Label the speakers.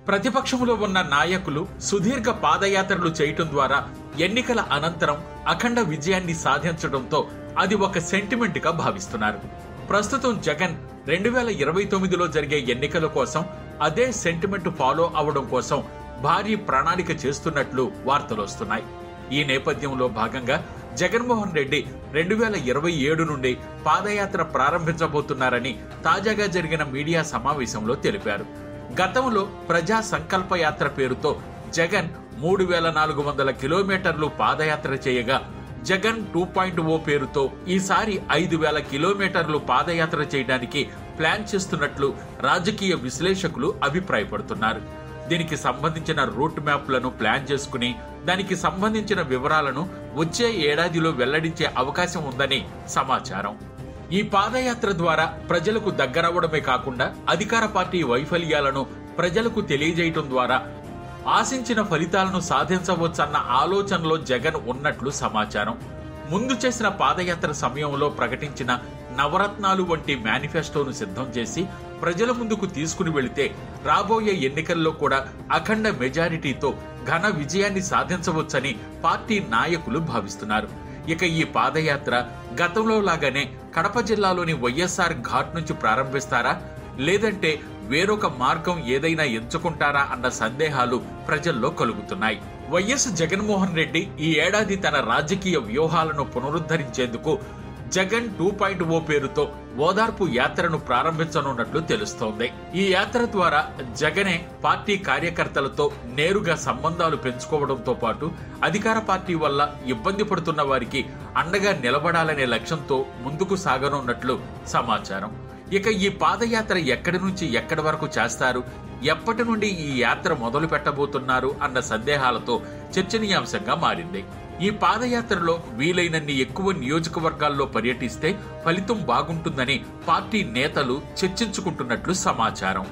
Speaker 1: ప్రతిపక్షంలో ఉన్న నాయకులు సుదీర్ఘ పాదయాత్రలు చేయటం ద్వారా ఎన్నికల అనంతరం అఖండ విజయాన్ని సాధించడంతో అది ఒక సెంటిమెంట్ గా భావిస్తున్నారు. ప్రస్తుతం జగన్ 2029లో జరిగే ఎన్నికల కోసం అదే సెంటిమెంట్ ఫాలో అవడం కోసం భారీ ప్రణాళిక చేస్తున్నట్లు వార్తలు వస్తున్నాయి. ఈ నేపథ్యంలో భాగంగా జగన్మోహన్ రెడ్డి 2027 నుండి పాదయాత్ర ప్రారంభించబోతున్నారని తాజాగా జరిగిన మీడియా సమావేశంలో తెలిపారు. గతంలో ప్రజా సంకల్ప యాత్ర పేరుతో జగన్ 3400 కిలోమీటర్లు పాదయాత్ర చేయగా జగన్ 2.0 పేరుతో ఈసారి 5000 కిలోమీటర్లు పాదయాత్ర చేయడానికి ప్లాన్ చేస్తున్నట్లు రాజకీయ విశ్లేషకులు అభిప్రాయపడుతున్నారు. దీనికి సంబంధించిన రూట్ మ్యాప్లను ప్లాన్ చేసుకుని దానికి సంబంధించిన వివరాలను వచ్చే ఏడాదిలో వెల్లడించే అవకాశం ఉందని సమాచారం. ఈ పాదయాత్ర ద్వారా ప్రజలకు దగ్గరవడమే కాకుండా అధికార పార్టీ వైఫల్యాలను ప్రజలకు తెలియజేయటం ద్వారా ఆశించిన ఫలితాలను సాధించవచ్చన్న ఆలోచనలో జగన్ ఉన్నట్లు సమాచారం. ముందు చేసిన పాదయాత్ర సమయంలో ప్రకటించిన నవరత్నాలు వంటి మేనిఫెస్టోను సిద్ధం చేసి ప్రజల ముందుకు తీసుకుని వెళితే రాబోయే ఎన్నికల్లో కూడా అఖండ మెజారిటీతో ఘన విజయాన్ని సాధించవచ్చని పార్టీ నాయకులు భావిస్తున్నారు. ఇక ఈ పాదయాత్ర గతంలో లాగానే కడప జిల్లాలోని వైఎస్ఆర్ ఘాట్ నుంచి ప్రారంభిస్తారా, లేదంటే వేరొక మార్గం ఏదైనా ఎంచుకుంటారా అన్న సందేహాలు ప్రజల్లో కలుగుతున్నాయి. వైఎస్ జగన్మోహన్ రెడ్డి ఈ ఏడాది తన రాజకీయ వ్యూహాలను పునరుద్ధరించేందుకు జగన్ 2.0 పేరుతో ఓదార్పు యాత్రను ప్రారంభించనున్నట్లు తెలుస్తోంది. ఈ యాత్ర ద్వారా జగనే పార్టీ కార్యకర్తలతో నేరుగా సంబంధాలు పెంచుకోవడంతో పాటు అధికార పార్టీ వల్ల ఇబ్బంది పడుతున్న వారికి అండగా నిలబడాలనే లక్ష్యంతో ముందుకు సాగనున్నట్లు సమాచారం. ఇక ఈ పాదయాత్ర ఎక్కడి నుంచి ఎక్కడి వరకు చేస్తారు, ఎప్పటి నుండి ఈ యాత్ర మొదలు పెట్టబోతున్నారు అన్న సందేహాలతో చర్చనీయాంశంగా మారింది. ఈ పాదయాత్రలో వీలైనన్ని ఎక్కువ నియోజకవర్గాల్లో పర్యటిస్తే ఫలితం బాగుంటుందని పార్టీ నేతలు చర్చించుకుంటున్నట్లు సమాచారం.